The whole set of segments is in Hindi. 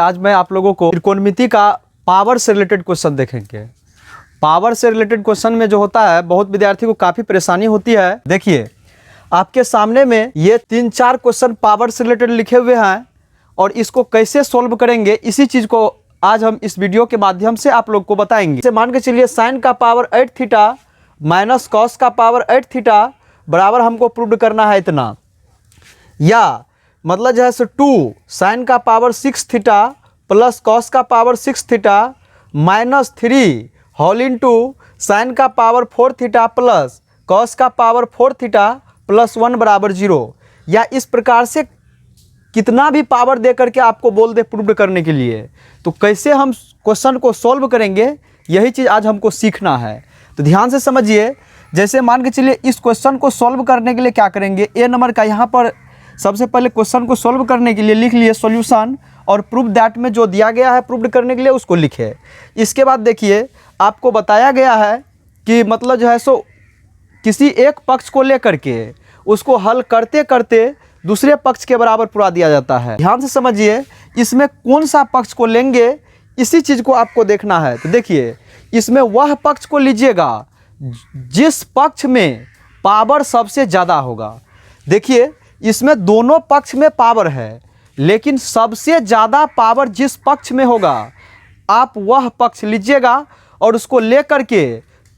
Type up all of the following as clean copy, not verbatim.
आज मैं आप लोगों को त्रिकोणमिति का पावर से रिलेटेड क्वेश्चन देखेंगे। पावर से रिलेटेड क्वेश्चन में जो होता है बहुत विद्यार्थी को काफ़ी परेशानी होती है। देखिए आपके सामने में ये 3-4 क्वेश्चन पावर से रिलेटेड लिखे हुए हैं और इसको कैसे सॉल्व करेंगे इसी चीज़ को आज हम इस वीडियो के माध्यम से आप लोग को बताएंगे। जैसे मान के चलिए साइन का पावर 8 थीटा माइनस कॉस का पावर 8 थीटा बराबर हमको प्रूव करना है इतना, या मतलब जो है सो 2 साइन का पावर 6 थीटा प्लस कॉस का power 6 theta minus 3 whole into sine का पावर 4 थीटा प्लस कॉस का पावर 4 थीटा प्लस 1 बराबर 0, या इस प्रकार से कितना भी पावर दे करके आपको बोल दे प्रूव करने के लिए, तो कैसे हम क्वेश्चन को सॉल्व करेंगे यही चीज़ आज हमको सीखना है। तो ध्यान से समझिए। जैसे मान के चलिए इस क्वेश्चन को सॉल्व करने के लिए क्या करेंगे, ए नंबर का यहाँ पर सबसे पहले क्वेश्चन को सॉल्व करने के लिए लिख लिए सॉल्यूशन और प्रूफ दैट में जो दिया गया है प्रूव करने के लिए उसको लिखे। इसके बाद देखिए आपको बताया गया है कि मतलब जो है सो किसी एक पक्ष को लेकर के उसको हल करते करते दूसरे पक्ष के बराबर पूरा दिया जाता है। ध्यान से समझिए इसमें कौन सा पक्ष को लेंगे इसी चीज़ को आपको देखना है। तो देखिए इसमें वह पक्ष को लीजिएगा जिस पक्ष में पावर सबसे ज़्यादा होगा। देखिए इसमें दोनों पक्ष में पावर है, लेकिन सबसे ज़्यादा पावर जिस पक्ष में होगा आप वह पक्ष लीजिएगा और उसको लेकर के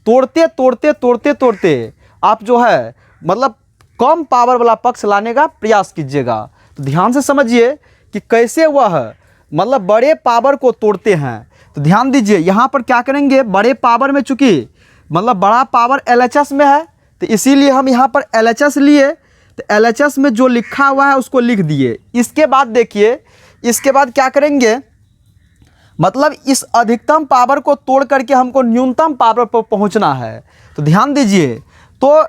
तोड़ते तोड़ते तोड़ते तोड़ते आप जो है मतलब कम पावर वाला पक्ष लाने का प्रयास कीजिएगा। तो ध्यान से समझिए कि कैसे वह मतलब बड़े पावर को तोड़ते हैं। तो ध्यान दीजिए यहाँ पर क्या करेंगे, बड़े पावर में चूँकि मतलब बड़ा पावर LHS में है तो इसीलिए हम यहाँ पर LHS लिए, तो LHS में जो लिखा हुआ है उसको लिख दिए। इसके बाद देखिए इसके बाद क्या करेंगे, मतलब इस अधिकतम पावर को तोड़ करके हमको न्यूनतम पावर पर पहुंचना है। तो ध्यान दीजिए, तो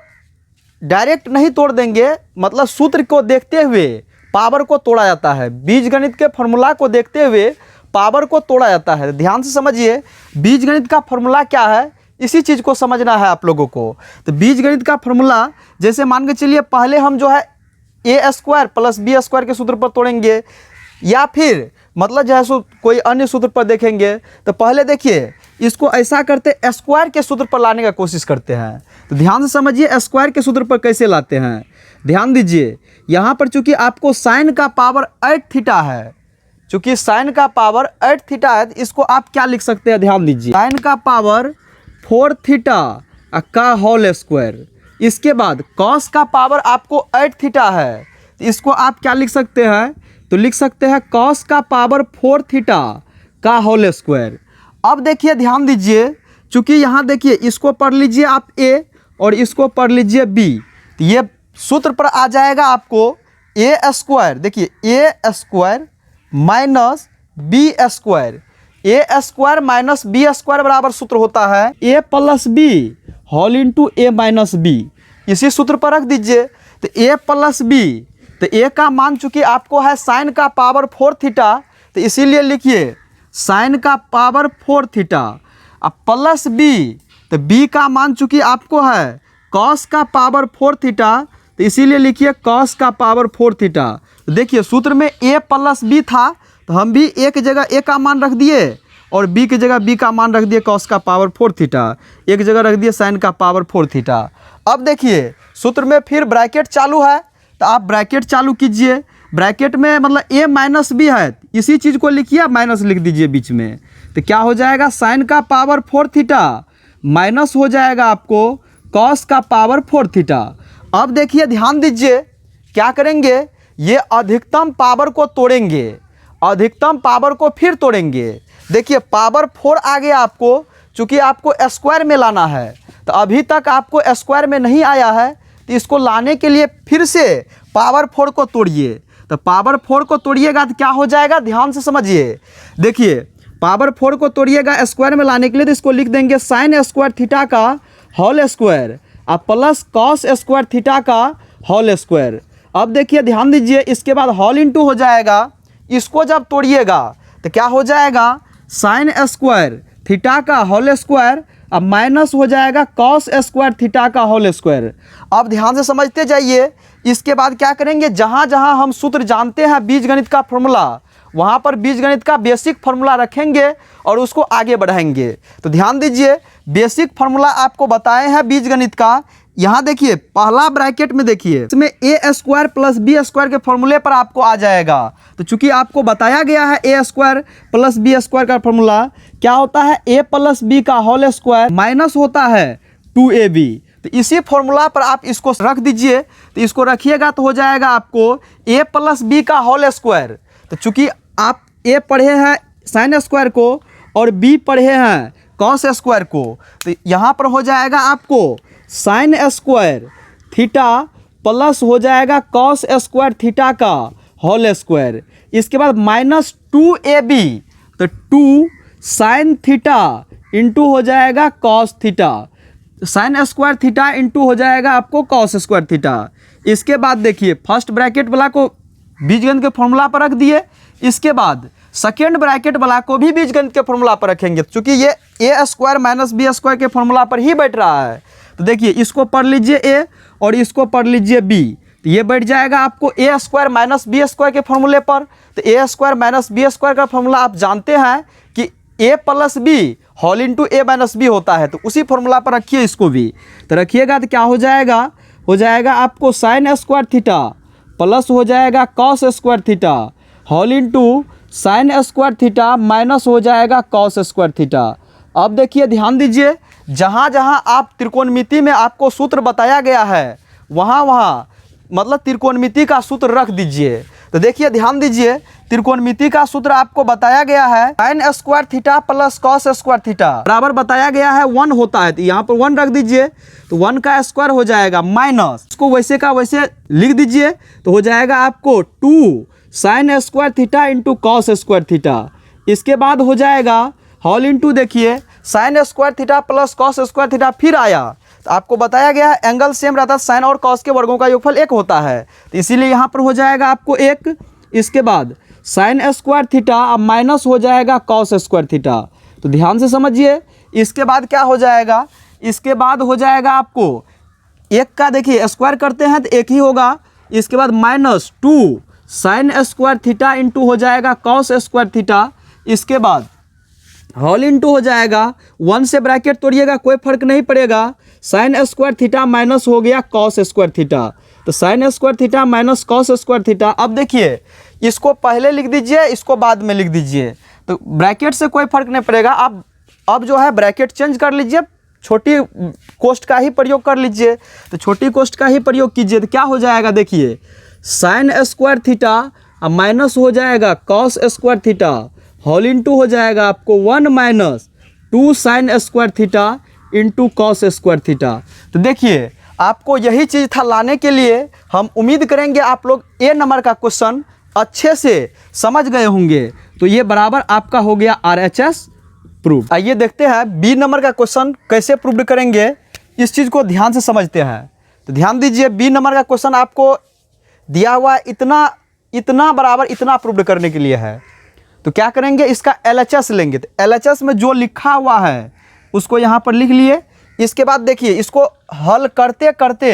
डायरेक्ट नहीं तोड़ देंगे, मतलब सूत्र को देखते हुए पावर को तोड़ा जाता है, बीजगणित के फॉर्मूला को देखते हुए पावर को तोड़ा जाता है। ध्यान से समझिए बीजगणित का फॉर्मूला क्या है इसी चीज़ को समझना है आप लोगों को। तो बीजगणित का फॉर्मूला जैसे मान के चलिए पहले हम जो है a² प्लस b² के सूत्र पर तोड़ेंगे, या फिर मतलब जो है सो कोई अन्य सूत्र पर देखेंगे। तो पहले देखिए इसको ऐसा करते स्क्वायर के सूत्र पर लाने का कोशिश करते हैं। तो ध्यान से समझिए स्क्वायर के सूत्र पर कैसे लाते हैं। ध्यान दीजिए यहाँ पर चूँकि आपको साइन का पावर 8 थीटा है, चूँकि साइन का पावर 8 थीटा है तो इसको आप क्या लिख सकते हैं, ध्यान दीजिए साइन का पावर 4 थीटा का होल स्क्वायर। इसके बाद कॉस का पावर आपको 8 थीटा है तो इसको आप क्या लिख सकते हैं, तो लिख सकते हैं कॉस का पावर 4 थीटा का होल स्क्वायर। अब देखिए ध्यान दीजिए चूँकि यहाँ देखिए इसको पढ़ लीजिए आप a और इसको पढ़ लीजिए b, तो ये सूत्र पर आ जाएगा आपको a², देखिए a² minus b², a² minus b² बराबर सूत्र होता है a plus b whole into a minus b. इसी सूत्र पर रख दीजिए। तो a प्लस बी, तो a का मान चूँकि आपको है साइन का पावर 4 थीटा तो इसीलिए लिखिए साइन का पावर 4 थीटा, अब प्लस b, तो b का मान चूँकि आपको है कॉस का पावर 4 थीटा तो इसीलिए लिखिए कॉस का पावर 4 थीटा। तो देखिए सूत्र में a प्लस बी था तो हम भी a की जगह a का मान रख दिए और b की जगह b का मान रख दिए कॉस का पावर 4 थीटा, एक जगह रख दिए साइन का पावर 4 थीटा। अब देखिए सूत्र में फिर ब्रैकेट चालू है तो आप ब्रैकेट चालू कीजिए। ब्रैकेट में मतलब a माइनस बी है, इसी चीज़ को लिखिए माइनस लिख दीजिए बीच में। तो क्या हो जाएगा साइन का पावर 4 थीटा माइनस हो जाएगा आपको कॉस का पावर 4 थीटा। अब देखिए ध्यान दीजिए क्या करेंगे, ये अधिकतम पावर को तोड़ेंगे, अधिकतम पावर को फिर तोड़ेंगे। देखिए पावर 4 आ गया आपको, चूँकि आपको स्क्वायर में लाना है तो अभी तक आपको स्क्वायर में नहीं आया है तो इसको लाने के लिए फिर से पावर 4 को तोड़िए। तो पावर 4 को तोड़िएगा तो क्या हो जाएगा, ध्यान से समझिए। देखिए पावर 4 को तोड़िएगा स्क्वायर में लाने के लिए तो इसको लिख देंगे साइन स्क्वायर थीटा का होल स्क्वायर और प्लस कॉस स्क्वायर थीटा का होल स्क्वायर। अब देखिए ध्यान दीजिए इसके बाद होल इंटू हो जाएगा, इसको जब तोड़िएगा तो क्या हो जाएगा साइन स्क्वायर थीटा का होल स्क्वायर अब माइनस हो जाएगा कॉस स्क्वायर थीटा का होल स्क्वायर। अब ध्यान से समझते जाइए। इसके बाद क्या करेंगे, जहाँ जहाँ हम सूत्र जानते हैं बीजगणित का फॉर्मूला वहाँ पर बीजगणित का बेसिक फार्मूला रखेंगे और उसको आगे बढ़ाएंगे। तो ध्यान दीजिए, बेसिक फार्मूला आपको बताए हैं बीजगणित का। यहाँ देखिए पहला ब्रैकेट में देखिए, इसमें ए स्क्वायर प्लस बी स्क्वायर के फॉर्मूले पर आपको आ जाएगा। तो चूंकि आपको बताया गया है ए स्क्वायर प्लस बी स्क्वायर का फॉर्मूला क्या होता है, ए प्लस बी का होल स्क्वायर माइनस होता है 2ab। तो इसी फॉर्मूला पर आप इसको रख दीजिए। तो इसको रखिएगा तो हो जाएगा आपको ए प्लस बी का होल स्क्वायर। तो चूंकि आप ए पढ़े हैं साइन स्क्वायर को और बी पढ़े हैं कॉस स्क्वायर को, तो यहाँ पर हो जाएगा आपको साइन स्क्वायर थीटा प्लस हो जाएगा कॉस स्क्वायर थीटा का होल स्क्वायर। इसके बाद माइनस 2ab, तो 2 साइन थीटा इंटू हो जाएगा cos theta, sine square theta into हो जाएगा आपको कॉस स्क्वायर थीटा। इसके बाद देखिए फर्स्ट ब्रैकेट वाला को बीजगणित के फॉर्मूला पर रख दिए। इसके बाद सेकेंड ब्रैकेट वाला को भी बीजगणित के फॉर्मूला पर रखेंगे, क्योंकि ये ए स्क्वायर माइनस बी स्क्वायर के फॉर्मूला पर ही बैठ रहा है। तो देखिए इसको पढ़ लीजिए ए और इसको पढ़ लीजिए बी, तो ये बैठ जाएगा आपको ए स्क्वायर माइनस बी स्क्वायर के फॉर्मूले पर। तो A square minus B square का फॉर्मूला आप जानते हैं कि ए प्लस बी होल इंटू ए माइनस बी होता है। तो उसी फॉर्मूला पर रखिए इसको भी। तो रखिएगा तो क्या हो जाएगा आपको साइन स्क्वायर थीटा प्लस हो जाएगा cos square theta whole into sine square theta minus हो जाएगा कॉस स्क्वायर थीटा। अब देखिए ध्यान दीजिए, जहाँ जहाँ आप त्रिकोणमिति में आपको सूत्र बताया गया है वहाँ मतलब त्रिकोणमिति का सूत्र रख दीजिए। तो देखिए ध्यान दीजिए, त्रिकोणमिति का सूत्र आपको बताया गया है sign square theta plus cos square theta बराबर बताया गया है 1 होता है। तो यहाँ पर 1 रख दीजिए, तो 1 का स्क्वायर हो जाएगा माइनस, इसको वैसे का वैसे लिख दीजिए। तो हो जाएगा आपको 2 sine square theta into cos square theta. इसके बाद हो जाएगा होल इंटू देखिए sine square theta plus cos square theta फिर आया। तो आपको बताया गया है एंगल सेम रहता है, साइन और कॉस के वर्गों का योगफल 1 होता है। तो इसीलिए यहाँ पर हो जाएगा आपको 1। इसके बाद साइन स्क्वायर थीटा अब माइनस हो जाएगा कॉस स्क्वायर थीटा। तो ध्यान से समझिए, इसके बाद क्या हो जाएगा, इसके बाद हो जाएगा आपको 1 का देखिए स्क्वायर करते हैं तो 1 ही होगा। इसके बाद minus 2 sine square theta into हो जाएगा कॉस स्क्वायर थीटा। इसके बाद होल इंटू हो जाएगा 1 से ब्रैकेट तोड़िएगा कोई फर्क नहीं पड़ेगा, साइन स्क्वायर थीटा माइनस हो गया कॉस स्क्वायर थीटा। तो sine square theta minus cos square theta. अब देखिए इसको पहले लिख दीजिए, इसको बाद में लिख दीजिए, तो ब्रैकेट से कोई फर्क नहीं पड़ेगा। आप अब जो है ब्रैकेट चेंज कर लीजिए, छोटी कोष्ठ का ही प्रयोग कर लीजिए। तो छोटी कोष्ठ का ही प्रयोग कीजिए तो क्या हो जाएगा, देखिए साइन स्क्वायर थीटा अब माइनस हो जाएगा cos square theta whole into हो जाएगा आपको 1 minus 2 sine square theta into cos square theta. तो देखिए आपको यही चीज़ था लाने के लिए। हम उम्मीद करेंगे आप लोग ए नंबर का क्वेश्चन अच्छे से समझ गए होंगे। तो ये बराबर आपका हो गया RHS प्रूफ। आइए देखते हैं बी नंबर का क्वेश्चन कैसे प्रूव करेंगे, इस चीज़ को ध्यान से समझते हैं। तो ध्यान दीजिए, बी नंबर का क्वेश्चन आपको दिया हुआ इतना बराबर इतना प्रूव करने के लिए है। तो क्या करेंगे, इसका LHS लेंगे। तो LHS में जो लिखा हुआ है उसको यहाँ पर लिख लिए। इसके बाद देखिए इसको हल करते करते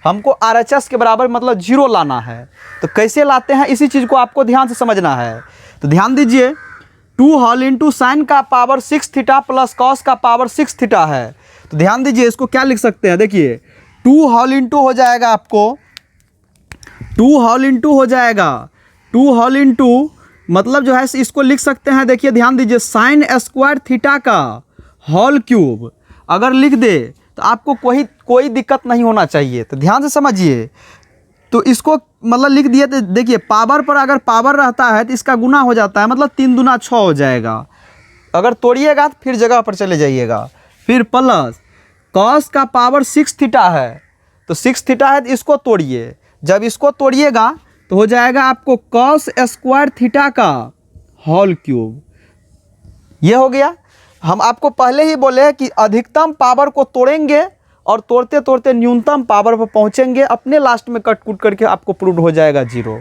हमको RHS के बराबर मतलब 0 लाना है। तो कैसे लाते हैं इसी चीज़ को आपको ध्यान से समझना है। तो ध्यान दीजिए 2 होल इंटू साइन का पावर 6 थीटा प्लस कॉस का पावर 6 थीटा है। तो ध्यान दीजिए इसको क्या लिख सकते हैं, देखिए 2 होल इंटू हो जाएगा आपको 2 होल इंटू हो जाएगा 2 होल इंटू मतलब जो है इसको लिख सकते हैं। देखिए ध्यान दीजिए साइन स्क्वायर थीटा का होल क्यूब अगर लिख दे तो आपको कोई दिक्कत नहीं होना चाहिए। तो ध्यान से समझिए, तो इसको मतलब लिख दिए। तो देखिए पावर पर अगर पावर रहता है तो इसका गुना हो जाता है, मतलब 3 दूना 6 हो जाएगा। अगर तोड़िएगा तो फिर जगह पर चले जाइएगा। फिर प्लस कॉस का पावर 6 थीटा है, तो 6 थीटा है तो इसको तोड़िए। जब इसको तोड़िएगा तो हो जाएगा आपको कॉस स्क्वायर थीटा का होल क्यूब। ये हो गया। हम आपको पहले ही बोले कि अधिकतम पावर को तोड़ेंगे और तोड़ते तोड़ते न्यूनतम पावर पर पहुंचेंगे, अपने लास्ट में कट कूट करके आपको प्रूव हो जाएगा 0।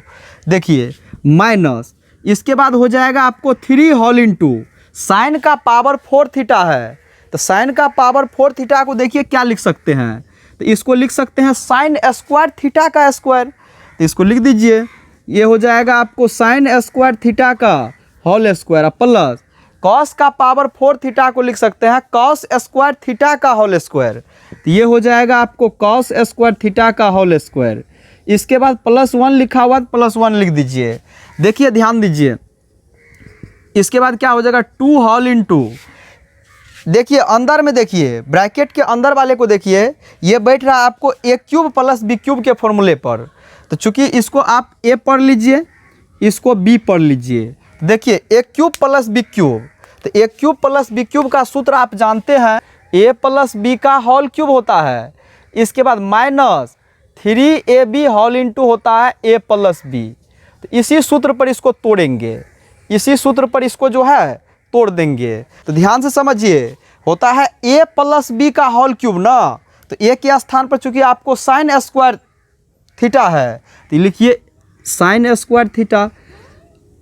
देखिए माइनस, इसके बाद हो जाएगा आपको 3 होल इंटू साइन का पावर 4 थीटा है। तो साइन का पावर 4 थीटा को देखिए क्या लिख सकते हैं, तो इसको लिख सकते हैं साइन स्क्वायर थीटा का स्क्वायर। तो इसको लिख दीजिए ये हो जाएगा आपको साइन स्क्वायर थीटा का होल स्क्वायर प्लस कॉस का पावर 4 थीटा को लिख सकते हैं कॉस स्क्वायर थीटा का होल स्क्वायर। तो ये हो जाएगा आपको कॉस स्क्वायर थीटा का होल स्क्वायर। इसके बाद +1 लिखा हुआ तो +1 लिख दीजिए। देखिए ध्यान दीजिए, इसके बाद क्या हो जाएगा 2 होल इंटू, देखिए अंदर में देखिए ब्रैकेट के अंदर वाले को देखिए, ये बैठ रहा है आपको a cube plus b cube के फॉर्मूले पर। तो चूंकि इसको आप a पढ़ लीजिए, इसको b पढ़ लीजिए। देखिए a cube plus b cube, तो a cube plus b cube का सूत्र आप जानते हैं a प्लस b का होल क्यूब होता है। इसके बाद -3ab होल इंटू होता है a प्लस b। तो इसी सूत्र पर इसको तोड़ेंगे, इसी सूत्र पर इसको जो है तोड़ देंगे। तो ध्यान से समझिए, होता है a प्लस b का होल क्यूब ना, तो a के स्थान पर चूंकि आपको साइन स्क्वायर थीटा है तो लिखिए साइन स्क्वायर थीटा।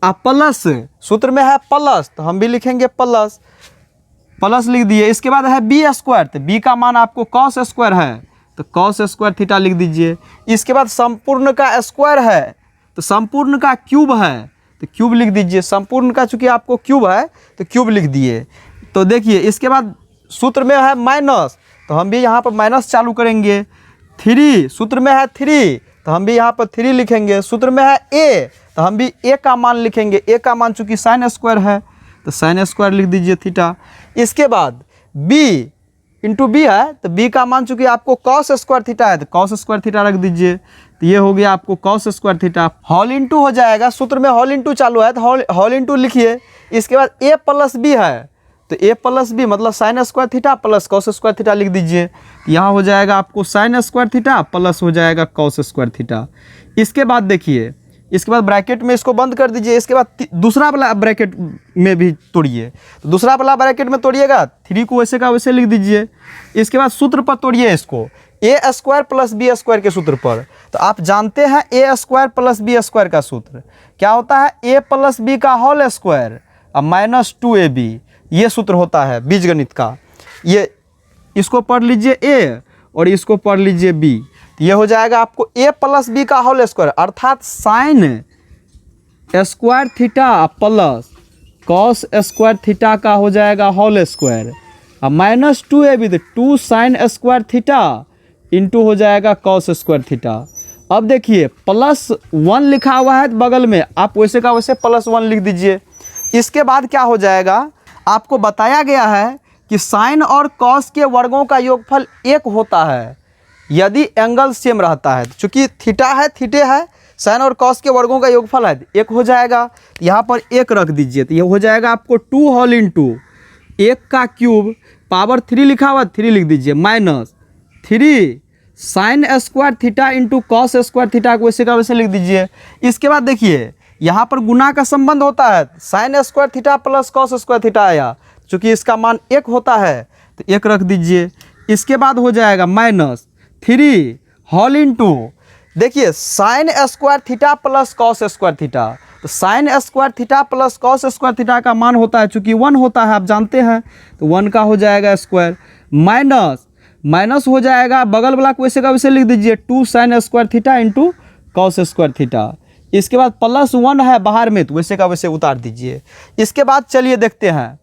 आप प्लस सूत्र में है प्लस, तो हम भी लिखेंगे प्लस, प्लस लिख दिए। इसके बाद है बी स्क्वायर, तो बी का मान आपको कॉस स्क्वायर है तो कॉस स्क्वायर थीटा लिख दीजिए। इसके बाद संपूर्ण का स्क्वायर है तो संपूर्ण का क्यूब है तो क्यूब लिख दीजिए। संपूर्ण का चूंकि आपको क्यूब है तो क्यूब लिख दिए। तो देखिए इसके बाद सूत्र में है माइनस, तो हम भी यहाँ पर माइनस चालू करेंगे। 3 सूत्र में है 3, तो हम भी यहाँ पर 3 लिखेंगे। सूत्र में है a, तो हम भी a का मान लिखेंगे। a का मान चूंकि साइन स्क्वायर है तो साइन स्क्वायर लिख दीजिए थीटा। इसके बाद b इंटू बी है, तो b का मान चूंकि आपको कॉस स्क्वायर थीटा है तो कॉस स्क्वायर थीटा रख दीजिए। तो ये हो गया आपको cos square theta. Whole into हो जाएगा, सूत्र में होल इंटू चालू है तो होल इंटू लिखिए। इसके बाद a प्लस b है, तो a प्लस b मतलब sign square theta plus cos square theta लिख दीजिए। यहाँ हो जाएगा आपको साइन स्क्वायर थीटा प्लस हो जाएगा कॉस स्क्वायर थीटा। इसके बाद देखिए, इसके बाद ब्रैकेट में इसको बंद कर दीजिए। इसके बाद दूसरा वाला ब्रैकेट में भी तोड़िए, तो दूसरा वाला ब्रैकेट में तोड़िएगा 3 को वैसे का वैसे लिख दीजिए। इसके बाद सूत्र पर तोड़िए इसको a square plus b square के सूत्र पर। तो आप जानते हैं a square plus b square का सूत्र क्या होता है, a प्लस b का होल स्क्वायर और -2ab, ये सूत्र होता है बीजगणित का। ये इसको पढ़ लीजिए a और इसको पढ़ लीजिए b। ये हो जाएगा आपको a प्लस b का होल स्क्वायर अर्थात sign square theta plus cos square theta का हो जाएगा होल स्क्वायर और -2ab, तो 2 साइन स्क्वायर थीटा इंटू हो जाएगा कॉस स्क्वायर थीटा। अब देखिए +1 लिखा हुआ है बगल में, आप वैसे का वैसे +1 लिख दीजिए। इसके बाद क्या हो जाएगा, आपको बताया गया है कि साइन और कॉस के वर्गों का योगफल 1 होता है यदि एंगल सेम रहता है। चूंकि थीटा है थीटे है, साइन और कॉस के वर्गों का योगफल है 1 हो जाएगा। यहाँ पर 1 रख दीजिए, तो ये हो जाएगा आपको 2 होल इंटू 1 का क्यूब पावर 3 लिखा हुआ 3 लिख दीजिए -3 sign square theta into cos square theta को वैसे का वैसे लिख दीजिए। इसके बाद देखिए यहाँ पर गुना का संबंध होता है, sign square theta plus cos square theta आया, चूँकि इसका मान 1 होता है तो 1 रख दीजिए। इसके बाद हो जाएगा -3 होल इंटू, देखिए sine square theta plus cos square theta, तो sine square theta plus cos square theta का मान होता है चूँकि 1 होता है आप जानते हैं, तो 1 का हो जाएगा स्क्वायर माइनस हो जाएगा बगल वाला को वैसे का वैसे लिख दीजिए 2 sine square theta into cos square theta. इसके बाद +1 है बाहर में तो वैसे का वैसे उतार दीजिए। इसके बाद चलिए देखते हैं,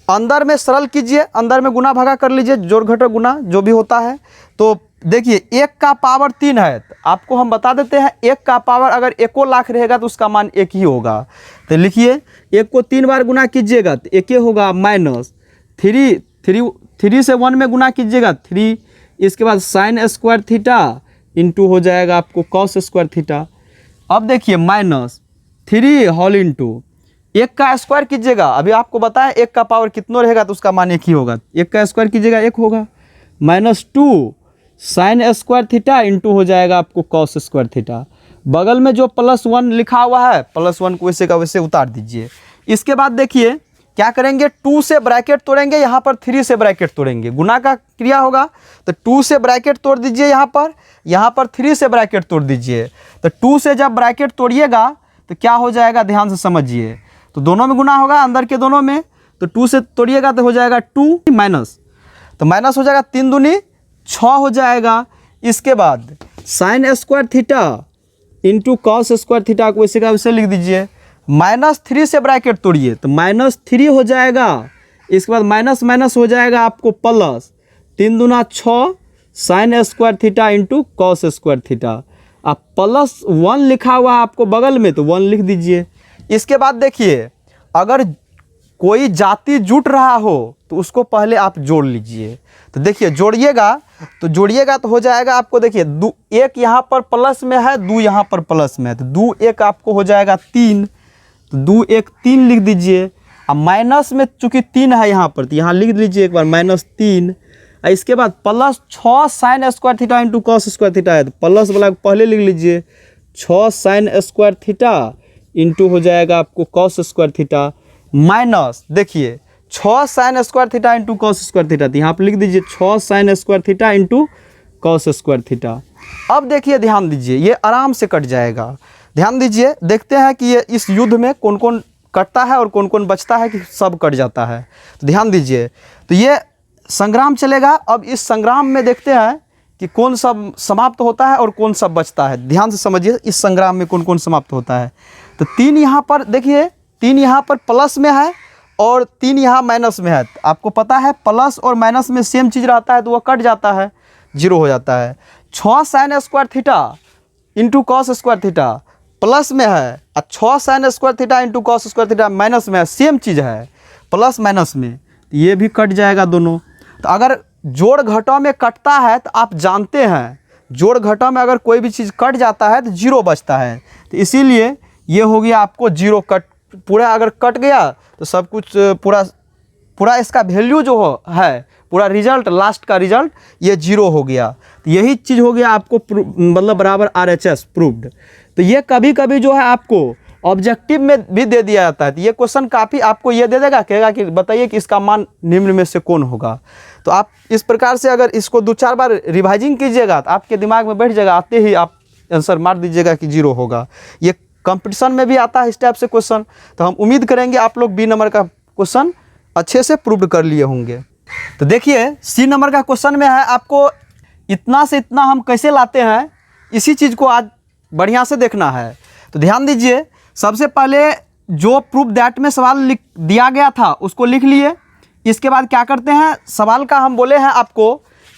अंदर में सरल कीजिए, अंदर में गुना भागा कर लीजिए, जोड़ घटाव गुना जो भी होता है। तो देखिए 1 का पावर 3 है, तो आपको हम बता देते हैं 1 का पावर अगर 1 लाख रहेगा तो उसका मान 1 ही होगा। तो लिखिए 1 को 3 बार गुना कीजिएगा तो 1 होगा -3 से 1 में गुना कीजिएगा 3। इसके बाद साइन स्क्वायर थीटा इंटू हो जाएगा आपको कॉस स्क्वायर थीटा। अब देखिए -3 होल इंटू 1 का स्क्वायर कीजिएगा, अभी आपको बताएं 1 का पावर कितना रहेगा तो उसका मान 1 ही होगा। 1 का स्क्वायर कीजिएगा 1 होगा -2 साइन स्क्वायर थीटा इंटू हो जाएगा आपको कॉस स्क्वायर थीटा। बगल में जो +1 लिखा हुआ है +1 को वैसे का वैसे उतार दीजिए। इसके बाद देखिए क्या करेंगे, 2 से ब्रैकेट तोड़ेंगे, यहाँ पर 3 से ब्रैकेट तोड़ेंगे, गुना का क्रिया होगा तो 2 से ब्रैकेट तोड़ दीजिए, यहाँ पर 3 से ब्रैकेट तोड़ दीजिए। तो 2 से जब ब्रैकेट तोड़िएगा तो क्या हो जाएगा, ध्यान से समझिए, तो दोनों में गुना होगा अंदर के दोनों में, तो 2 से तोड़िएगा तो हो जाएगा 2 माइनस, तो माइनस हो जाएगा 3 दूनी 6 हो जाएगा। इसके बाद sign square theta into cos square theta को वैसे का वैसे लिख दीजिए। -3 से ब्रैकेट तोड़िए तो -3 हो जाएगा, इसके बाद माइनस माइनस हो जाएगा आपको प्लस, 3 दूना 6 sign square theta into cos square theta. अब +1 लिखा हुआ है आपको बगल में तो 1 लिख दीजिए। इसके बाद देखिए अगर कोई जाति जुट रहा हो तो उसको पहले आप जोड़ लीजिए। तो देखिए जोड़िएगा तो हो जाएगा आपको, देखिए 1 यहाँ पर प्लस में है, 2 यहाँ पर प्लस में है, तो 2 1 आपको हो जाएगा 3, तो 2 1 3 लिख दीजिए। अब माइनस में चूँकि 3 है यहाँ पर तो यहाँ लिख लीजिए एक बार -3। इसके बाद +6 sign square theta into cos square theta है, तो प्लस वाला पहले लिख लीजिए, 6 साइन स्क्वायर थीटा इंटू हो जाएगा आपको कॉस स्क्वायर थीटा, माइनस देखिए 6 sign square theta into cos square theta, तो यहाँ पर लिख दीजिए 6 sign square theta into cos square theta. अब देखिए ध्यान दीजिए ये आराम से कट जाएगा। ध्यान दीजिए देखते हैं कि ये इस युद्ध में कौन कौन कटता है और कौन कौन बचता है कि सब कट जाता है। तो ध्यान दीजिए तो ये संग्राम चलेगा। अब इस संग्राम में देखते हैं कि कौन सब समाप्त होता है और कौन सब बचता है। ध्यान से समझिए इस संग्राम में कौन कौन समाप्त होता है। तो 3 यहाँ पर देखिए, 3 यहाँ पर प्लस में है और 3 यहाँ माइनस में है। आपको पता है प्लस और माइनस में सेम चीज़ रहता है तो वह कट जाता है, 0 हो जाता है। 6 sign square theta into cos square theta plus में है और 6 sign square theta into cos square theta minus में है, सेम चीज़ है प्लस माइनस में, ये भी कट जाएगा दोनों। तो अगर जोड़ घटाव में कटता है तो आप जानते हैं जोड़ घटाव में अगर कोई भी चीज़ कट जाता है तो 0 बचता है, तो इसीलिए ये हो गया आपको 0 कट। पूरा अगर कट गया तो सब कुछ पूरा इसका वैल्यू जो है पूरा रिजल्ट लास्ट का रिजल्ट ये 0 हो गया। तो यही चीज़ हो गया आपको मतलब बराबर RHS प्रूव्ड। तो ये कभी कभी जो है आपको ऑब्जेक्टिव में भी दे दिया जाता है। तो ये क्वेश्चन काफ़ी आपको ये दे देगा, कहेगा कि बताइए कि इसका मान निम्न में से कौन होगा। तो आप इस प्रकार से अगर इसको 2-4 बार रिवाइजिंग कीजिएगा तो आपके दिमाग में बैठ जाएगा, आते ही आप आंसर मार दीजिएगा कि 0 होगा। ये कंपटीशन में भी आता है इस टाइप से क्वेश्चन। तो हम उम्मीद करेंगे आप लोग B नंबर का क्वेश्चन अच्छे से प्रूव कर लिए होंगे। तो देखिए C नंबर का क्वेश्चन में है आपको इतना से इतना हम कैसे लाते हैं, इसी चीज़ को आज बढ़िया से देखना है। तो ध्यान दीजिए सबसे पहले जो प्रूफ दैट में सवाल लिख दिया गया था उसको लिख लिए। इसके बाद क्या करते हैं, सवाल का हम बोले हैं आपको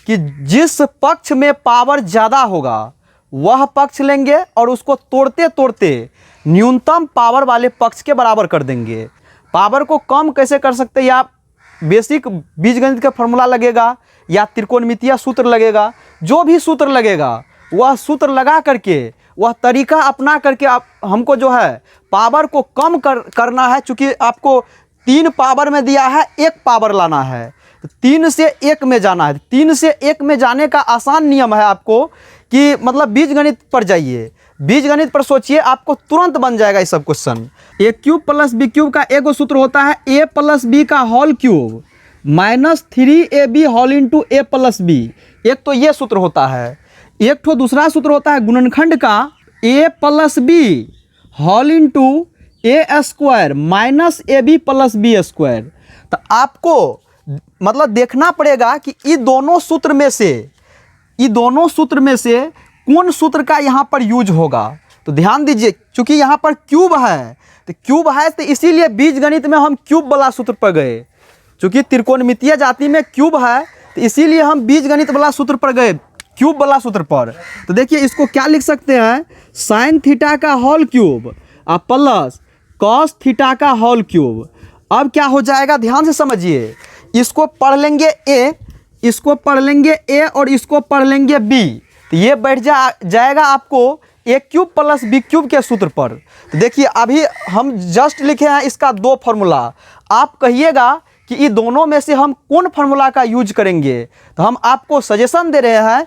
कि जिस पक्ष में पावर ज़्यादा होगा वह पक्ष लेंगे और उसको तोड़ते तोड़ते न्यूनतम पावर वाले पक्ष के बराबर कर देंगे। पावर को कम कैसे कर सकते हैं, या बेसिक बीजगणित का फॉर्मूला लगेगा या त्रिकोणमितीय सूत्र लगेगा, जो भी सूत्र लगेगा वह सूत्र लगा करके वह तरीका अपना करके आप हमको जो है पावर को कम करना है। चूँकि आपको 3 पावर में दिया है, 1 पावर लाना है, तो 3 से 1 में जाना है। 3 से 1 में जाने का आसान नियम है आपको कि मतलब बीजगणित पर जाइए, बीजगणित पर सोचिए, आपको तुरंत बन जाएगा ये सब क्वेश्चन। A³ + B³ का एक सूत्र होता है A + B का whole cube -3AB whole into A + B। एक तो ये सूत्र होता है। एक तो दूसरा सूत्र होता है गुणनखंड का A + B whole into A² -AB + B²। तो आपको मतलब देखना पड़ेगा कि इन दोनों सूत्र में से कौन सूत्र का यहाँ पर यूज होगा। तो ध्यान दीजिए क्योंकि यहाँ पर क्यूब है तो इसीलिए बीजगणित में हम क्यूब वाला सूत्र पर गए। क्योंकि त्रिकोणमितीय जाति में क्यूब है तो इसीलिए हम बीजगणित वाला सूत्र पर गए, क्यूब वाला सूत्र पर। तो देखिए इसको क्या लिख सकते हैं, साइन थीटा का whole cube plus cos theta का होल क्यूब। अब क्या हो जाएगा ध्यान से समझिए, इसको पढ़ लेंगे A, इसको पढ़ लेंगे A और इसको पढ़ लेंगे B। तो ये बैठ जाएगा आपको A³ + B³ के सूत्र पर। तो देखिए अभी हम जस्ट लिखे हैं इसका 2 फार्मूला। आप कहिएगा कि ये दोनों में से हम कौन फार्मूला का यूज करेंगे। तो हम आपको सजेशन दे रहे हैं,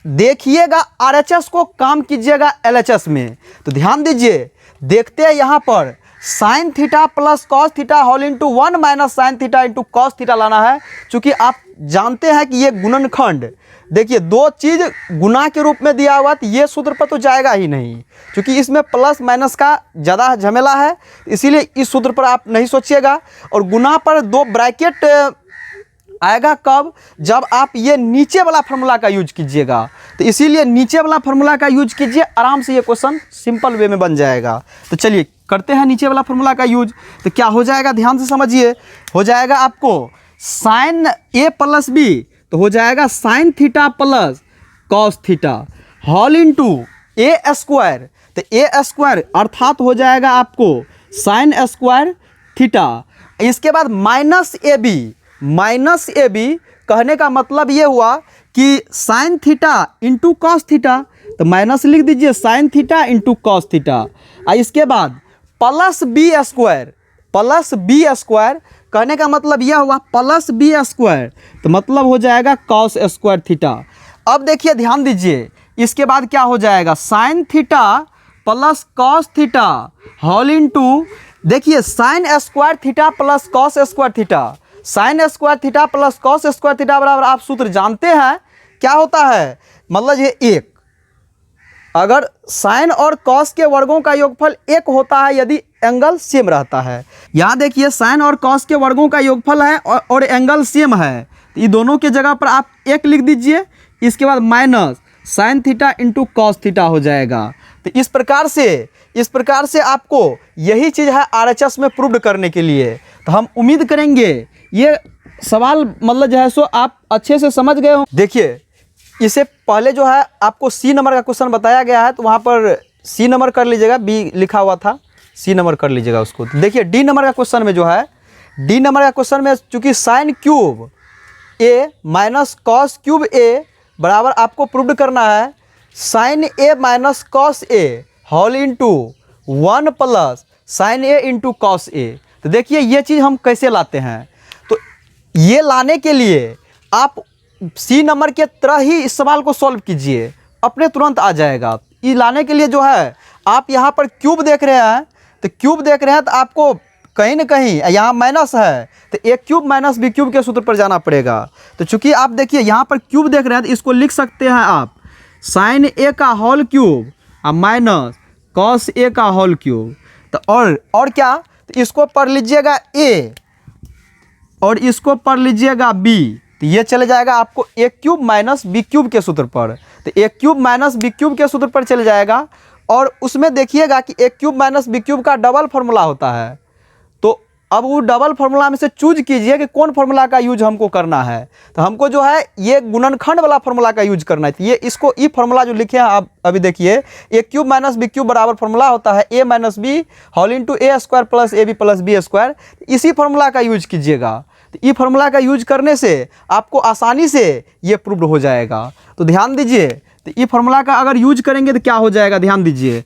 देखिएगा RHS को, काम कीजिएगा LHS में। तो ध्यान दीजिए, देखते हैं यहाँ पर sine theta plus cos theta whole into 1 minus sine theta into cos theta लाना है। क्योंकि आप जानते हैं कि ये गुणनखंड, देखिए 2 चीज़ गुना के रूप में दिया हुआ, तो ये सूत्र पर तो जाएगा ही नहीं, क्योंकि इसमें प्लस माइनस का ज़्यादा झमेला है, इसीलिए इस सूत्र पर आप नहीं सोचिएगा। और गुना पर 2 ब्रैकेट आएगा कब, जब आप ये नीचे वाला फार्मूला का यूज कीजिएगा। तो इसीलिए नीचे वाला फार्मूला का यूज कीजिए, आराम से ये क्वेश्चन सिंपल वे में बन जाएगा। तो चलिए करते हैं नीचे वाला फार्मूला का यूज। तो क्या हो जाएगा, ध्यान से समझिए। हो जाएगा आपको साइन ए प्लस बी, तो हो जाएगा sine theta plus cos theta whole into A square. तो ए स्क्वायर अर्थात हो जाएगा आपको साइन स्क्वायर थीटा। इसके बाद minus a b, minus a b कहने का मतलब ये हुआ कि sine theta into cos theta, तो माइनस लिख दीजिए sine theta into cos theta. और इसके बाद plus B square, plus B square कहने का मतलब यह हुआ प्लस बी स्क्वायर, तो मतलब हो जाएगा कॉस स्क्वायर थीटा। अब देखिए ध्यान दीजिए, इसके बाद क्या हो जाएगा sine theta plus cos theta whole into, देखिए sine square theta plus cos square theta, sine square theta plus cos square theta बराबर आप सूत्र जानते हैं क्या होता है, मतलब ये एक, अगर साइन और कॉस के वर्गों का योगफल एक होता है यदि एंगल सेम रहता है। यहाँ देखिए साइन और कॉस के वर्गों का योगफल है और एंगल सेम है, तो ये दोनों के जगह पर आप एक लिख दीजिए। इसके बाद minus sine theta into cos theta हो जाएगा। तो इस प्रकार से आपको यही चीज़ है RHS में प्रूव करने के लिए। तो हम उम्मीद करेंगे ये सवाल मतलब जो है सो आप अच्छे से समझ गए हो। देखिए इससे पहले जो है आपको सी नंबर का क्वेश्चन बताया गया है, तो वहाँ पर सी नंबर कर लीजिएगा, बी लिखा हुआ था, सी नंबर कर लीजिएगा उसको। देखिए डी नंबर का क्वेश्चन में जो है, डी नंबर का क्वेश्चन में चूँकि साइन क्यूब ए माइनस कॉस क्यूब ए बराबर आपको प्रूव करना है sign A minus cos A whole into 1 plus sign a into cos ए। तो देखिए ये चीज़ हम कैसे लाते हैं, तो ये लाने के लिए आप सी नंबर के तरह ही इस सवाल को सॉल्व कीजिए, अपने तुरंत आ जाएगा। ये लाने के लिए जो है आप यहाँ पर क्यूब देख रहे हैं, तो क्यूब देख रहे हैं तो आपको कहीं ना कहीं यहाँ माइनस है, तो ए क्यूब माइनस बी क्यूब के सूत्र पर जाना पड़ेगा। तो चूंकि आप देखिए यहाँ पर क्यूब देख रहे हैं तो इसको लिख सकते हैं आप साइन ए का होल क्यूब और माइनस कॉस ए का होल क्यूब। तो और क्या, तो इसको पढ़ लीजिएगा ए और इसको पढ़ लीजिएगा बी, तो ये चले जाएगा आपको ए क्यूब माइनस बी क्यूब के सूत्र पर। तो ए क्यूब माइनस बी क्यूब के सूत्र पर चले जाएगा, और उसमें देखिएगा कि ए क्यूब माइनस बी क्यूब का डबल फार्मूला होता है। तो अब वो डबल फार्मूला में से चूज कीजिए कि कौन फार्मूला का यूज हमको करना है। तो हमको जो है ये गुणनखंड वाला फार्मूला का यूज करना है। तो ये इसको ई फार्मूला जो लिखे हैं आप अभी देखिए, A cube minus B cube बराबर फार्मूला होता है A minus B whole into A square plus A B plus B square. इसी फार्मूला का यूज कीजिएगा। तो ई फार्मूला का यूज करने से आपको आसानी से ये प्रूव हो जाएगा। तो ध्यान दीजिए, तो ई फार्मूला का अगर यूज करेंगे तो क्या हो जाएगा, ध्यान दीजिए।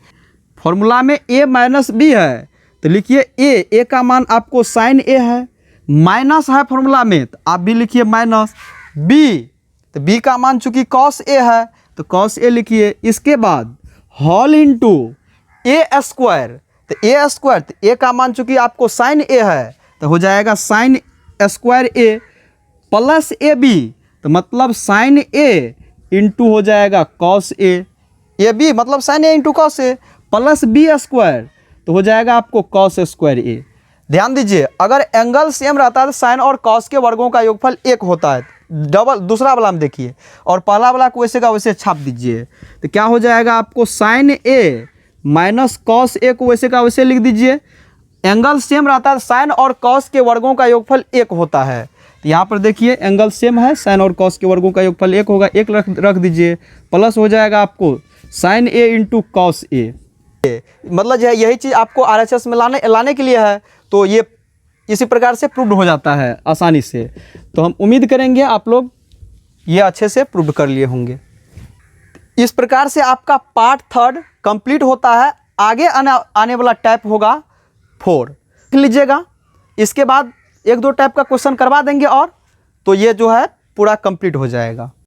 फार्मूला में ए माइनस बी है, तो लिखिए ए का मान आपको साइन ए है, माइनस है फार्मूला में तो आप भी लिखिए माइनस बी, तो बी का मान चूंकि कॉस ए है तो कॉस ए लिखिए। इसके बाद होल इंटू ए स्क्वायर, तो ए स्क्वायर, तो ए का मान चूंकि आपको साइन ए है तो हो जाएगा sine square a plus A b, तो मतलब साइन ए इंटू हो जाएगा कॉस ए बी, मतलब sine a into cos a plus B square, तो हो जाएगा आपको कॉस स्क्वायर ए। ध्यान दीजिए, अगर एंगल सेम रहता है तो साइन और कॉस के वर्गों का योगफल एक होता है। डबल दूसरा वाला में देखिए, और पहला वाला को वैसे का वैसे छाप दीजिए। तो क्या हो जाएगा आपको sign A minus cos A को वैसे का वैसे लिख दीजिए। एंगल सेम रहता है, साइन और कॉस के वर्गों का योगफल एक होता है। तो यहाँ पर देखिए एंगल सेम है, साइन और कॉस के वर्गों का योगफल एक होगा, एक रख दीजिए, प्लस हो जाएगा आपको साइन ए इंटू कॉस ए। मतलब जो है यही चीज़ आपको RHS में लाने के लिए है, तो ये इसी प्रकार से प्रूव हो जाता है आसानी से। तो हम उम्मीद करेंगे आप लोग ये अच्छे से प्रूव कर लिए होंगे। इस प्रकार से आपका पार्ट 3 कंप्लीट होता है। आगे आने वाला टाइप होगा 4, लिख लीजिएगा। इसके बाद 1-2 टाइप का क्वेश्चन करवा देंगे और तो ये जो है पूरा कंप्लीट हो जाएगा।